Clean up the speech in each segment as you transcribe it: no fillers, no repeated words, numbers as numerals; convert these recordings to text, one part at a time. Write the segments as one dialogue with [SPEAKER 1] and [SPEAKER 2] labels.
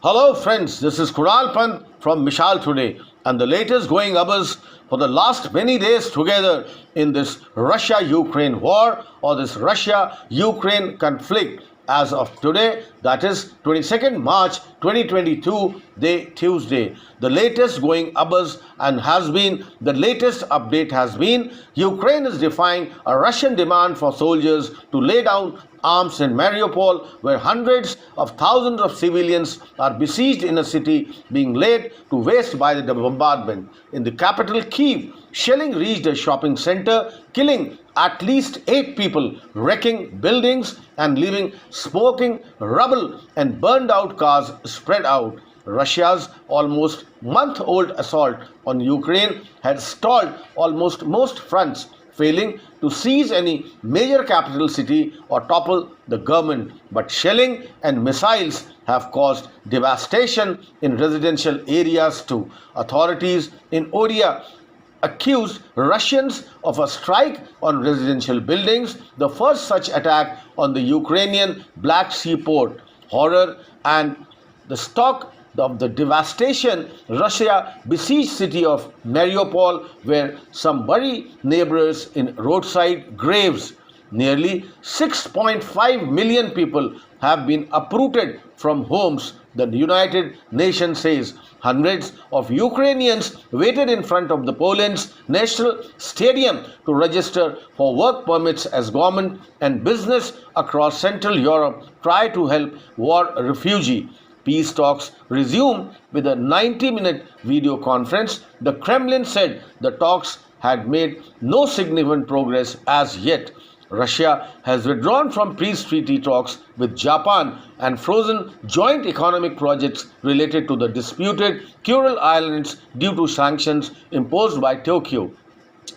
[SPEAKER 1] Hello friends, this is Kunal Pant from MISHAL today, and the latest going ubbers for the last many days together in this Russia-Ukraine war or this Russia-Ukraine conflict as of today, that is 22nd March 2022, day Tuesday. The latest going ubbers and the latest update has been Ukraine is defying a Russian demand for soldiers to lay down arms in Mariupol, where hundreds of thousands of civilians are besieged in a city being laid to waste by the bombardment. In the capital Kyiv, shelling reached a shopping center, killing at least 8 people, wrecking buildings and leaving smoking rubble and burned out cars spread out. Russia's almost month-old assault on Ukraine had stalled almost most fronts, failing to seize any major capital city or topple the government. But shelling and missiles have caused devastation in residential areas too. Authorities in Odessa accused Russians of a strike on residential buildings, the first such attack on the Ukrainian Black Sea port. Horror and the stock of the devastation, Russia besieged city of Mariupol, where some bury neighbors in roadside graves. Nearly 6.5 million people have been uprooted from homes, the United Nations says. Hundreds of Ukrainians waited in front of the Poland's national stadium to register for work permits as government and business across Central Europe try to help war refugees. Peace talks resumed with a 90-minute video conference. The Kremlin said the talks had made no significant progress as yet. Russia has withdrawn from peace treaty talks with Japan and frozen joint economic projects related to the disputed Kuril Islands due to sanctions imposed by Tokyo.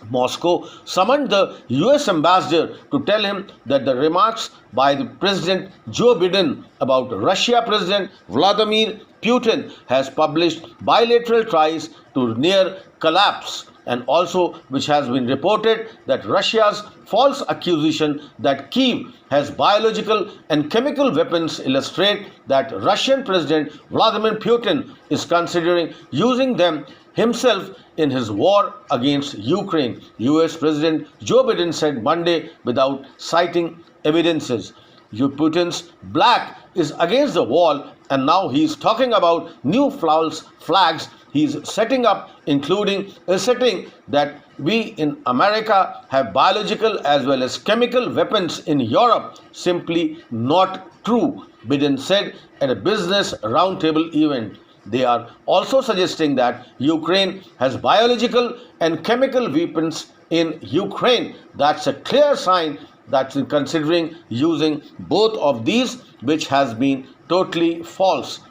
[SPEAKER 1] Moscow summoned the US ambassador to tell him that the remarks by the President Joe Biden about Russia President Vladimir Putin has published bilateral ties to near collapse, and also which has been reported that Russia's false accusation that Kyiv has biological and chemical weapons illustrate that Russian President Vladimir Putin is considering using them himself in his war against Ukraine. US President Joe Biden said Monday without citing evidences. Putin's black is against the wall, and now he's talking about new false flags he's setting up, including asserting that we in America have biological as well as chemical weapons in Europe. Simply not true, Biden said at a business roundtable event. They are also suggesting that Ukraine has biological and chemical weapons in Ukraine. That's a clear sign that considering using both of these, which has been totally false.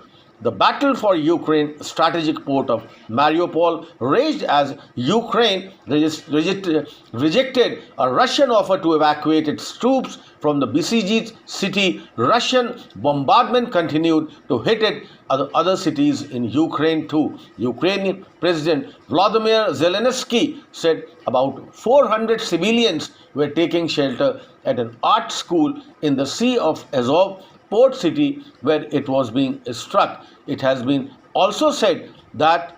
[SPEAKER 1] The battle for Ukraine strategic port of Mariupol raged as Ukraine rejected a Russian offer to evacuate its troops from the besieged city. Russian bombardment continued to hit at other cities in Ukraine too. Ukrainian President Volodymyr Zelensky said about 400 civilians were taking shelter at an art school in the Sea of Azov port city where it was being struck. It has been also said that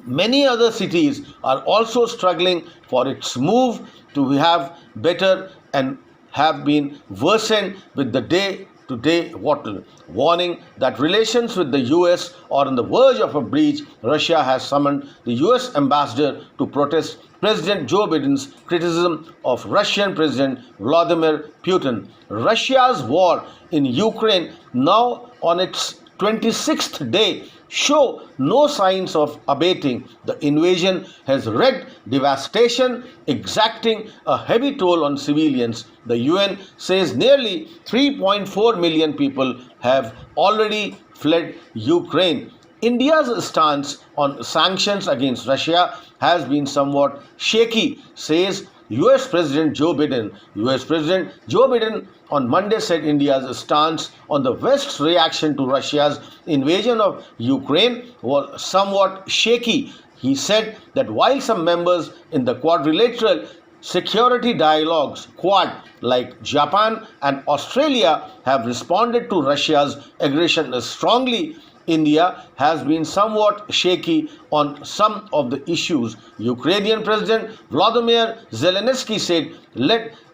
[SPEAKER 1] many other cities are also struggling for its move to have better and have been worsened with the day-to-day battle. Warning that relations with the US are on the verge of a breach, Russia has summoned the US ambassador to protest President Joe Biden's criticism of Russian President Vladimir Putin. Russia's war in Ukraine, now on its 26th day, show no signs of abating. The invasion has wreaked devastation, exacting a heavy toll on civilians. The UN says nearly 3.4 million people have already fled Ukraine. India's stance on sanctions against Russia has been somewhat shaky, says US President Joe Biden. US President Joe Biden on Monday said India's stance on the West's reaction to Russia's invasion of Ukraine was somewhat shaky. He said that while some members in the quadrilateral security dialogues, Quad, like Japan and Australia, have responded to Russia's aggression strongly, India has been somewhat shaky on some of the issues. Ukrainian President Vladimir Zelensky said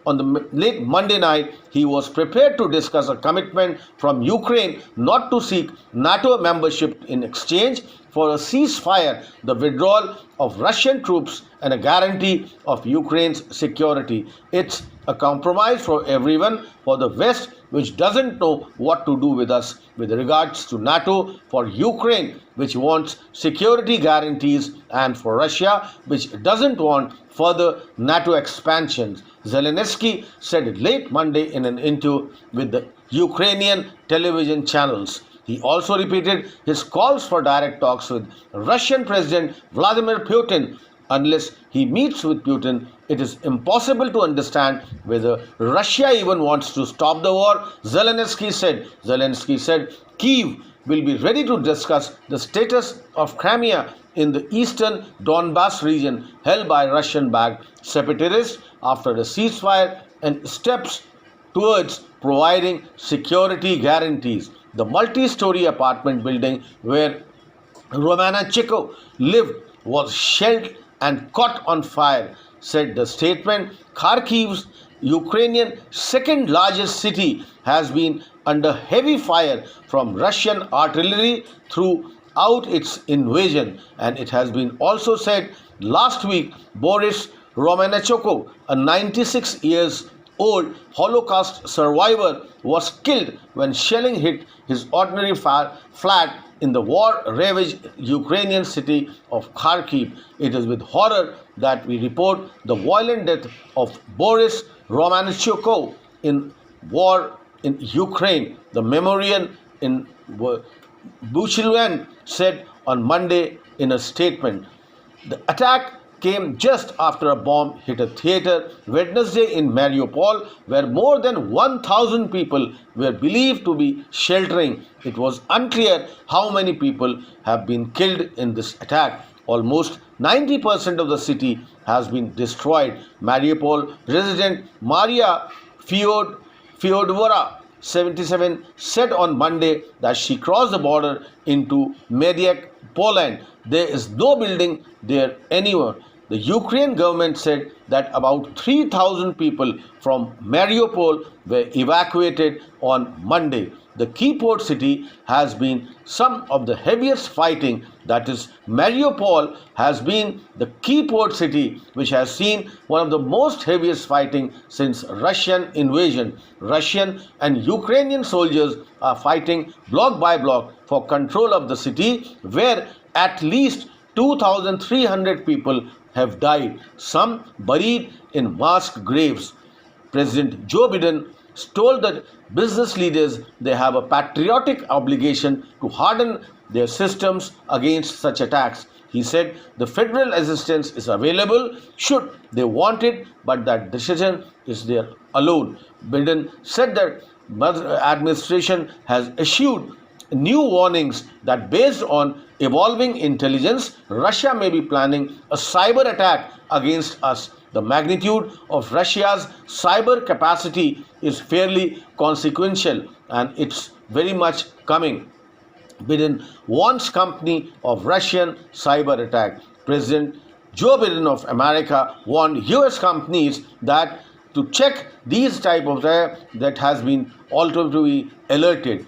[SPEAKER 1] on the late Monday night he was prepared to discuss a commitment from Ukraine not to seek NATO membership in exchange for a ceasefire, the withdrawal of Russian troops, and a guarantee of Ukraine's security. It's a compromise for everyone, for the West, which doesn't know what to do with us with regards to NATO, for Ukraine, which wants security guarantees, and for Russia, which doesn't want further NATO expansions. Zelensky said it late Monday in an interview with the Ukrainian television channels. He also repeated his calls for direct talks with Russian President Vladimir Putin. Unless he meets with Putin, it is impossible to understand whether Russia even wants to stop the war, Zelensky said. Zelensky said Kyiv will be ready to discuss the status of Crimea in the eastern Donbas region held by Russian-backed separatists after a ceasefire and steps towards providing security guarantees. The multi-story apartment building where Romana Chiko lived was shelled and caught on fire, said the statement. Kharkiv's Ukrainian second largest city has been under heavy fire from Russian artillery throughout its invasion, and it has been also said last week Boris Romanchuk, a 96 years old Holocaust survivor, was killed when shelling hit his ordinary flat in the war-ravaged Ukrainian city of Kharkiv. It is with horror that we report the violent death of Boris Romanchuk in war in Ukraine. The memorial in Buchilvan said on Monday in a statement. The attack came just after a bomb hit a theater Wednesday in Mariupol, where more than 1,000 people were believed to be sheltering. It was unclear how many people have been killed in this attack. Almost 90% of the city has been destroyed. Mariupol resident Maria Fyodorova, 77, said on Monday that she crossed the border into Mediak, Poland. There is no building there anywhere. The Ukraine government said that about 3,000 people from Mariupol were evacuated on Monday. The key port city has been some of the heaviest fighting. That is, Mariupol has been the key port city which has seen one of the most heaviest fighting since Russian invasion. Russian and Ukrainian soldiers are fighting block by block for control of the city, where at least 2,300 people have died, some buried in mass graves. President Joe Biden told that business leaders they have a patriotic obligation to harden their systems against such attacks. He said the federal assistance is available should they want it, but that decision is there alone. Biden said that administration has issued new warnings that based on evolving intelligence, Russia may be planning a cyber attack against us. The magnitude of Russia's cyber capacity is fairly consequential, and it's very much coming. Biden warns company of Russian cyber attack. President Joe Biden of America warned US companies that to check these type of that has been also to be alerted.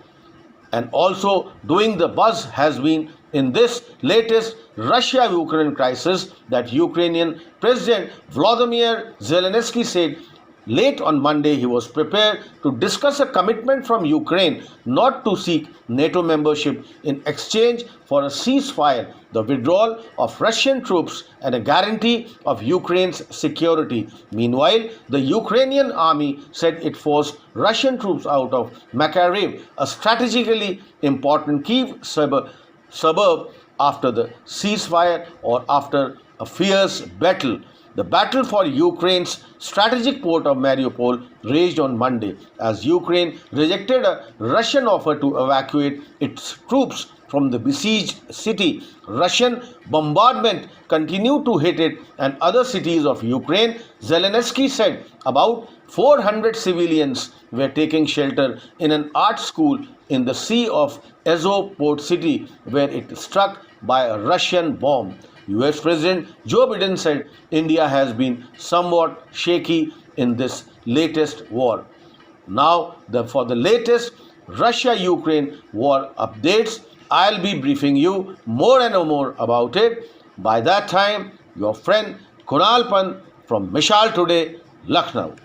[SPEAKER 1] And also doing the buzz has been in this latest Russia-Ukraine crisis that Ukrainian President Volodymyr Zelensky said late on Monday he was prepared to discuss a commitment from Ukraine not to seek NATO membership in exchange for a ceasefire, the withdrawal of Russian troops, and a guarantee of Ukraine's security. Meanwhile, the Ukrainian army said it forced Russian troops out of Makariv, a strategically important Kyiv suburb, after the ceasefire or after a fierce battle. The battle for Ukraine's strategic port of Mariupol raged on Monday as Ukraine rejected a Russian offer to evacuate its troops from the besieged city. Russian bombardment continued to hit it and other cities of Ukraine. Zelensky said about 400 civilians were taking shelter in an art school in the Sea of Azov port city where it struck by a Russian bomb. US President Joe Biden said India has been somewhat shaky in this latest war. Now, for the latest Russia-Ukraine war updates, I'll be briefing you more and more about it. By that time, your friend Kunal Pant from MISHAL Today, Lucknow.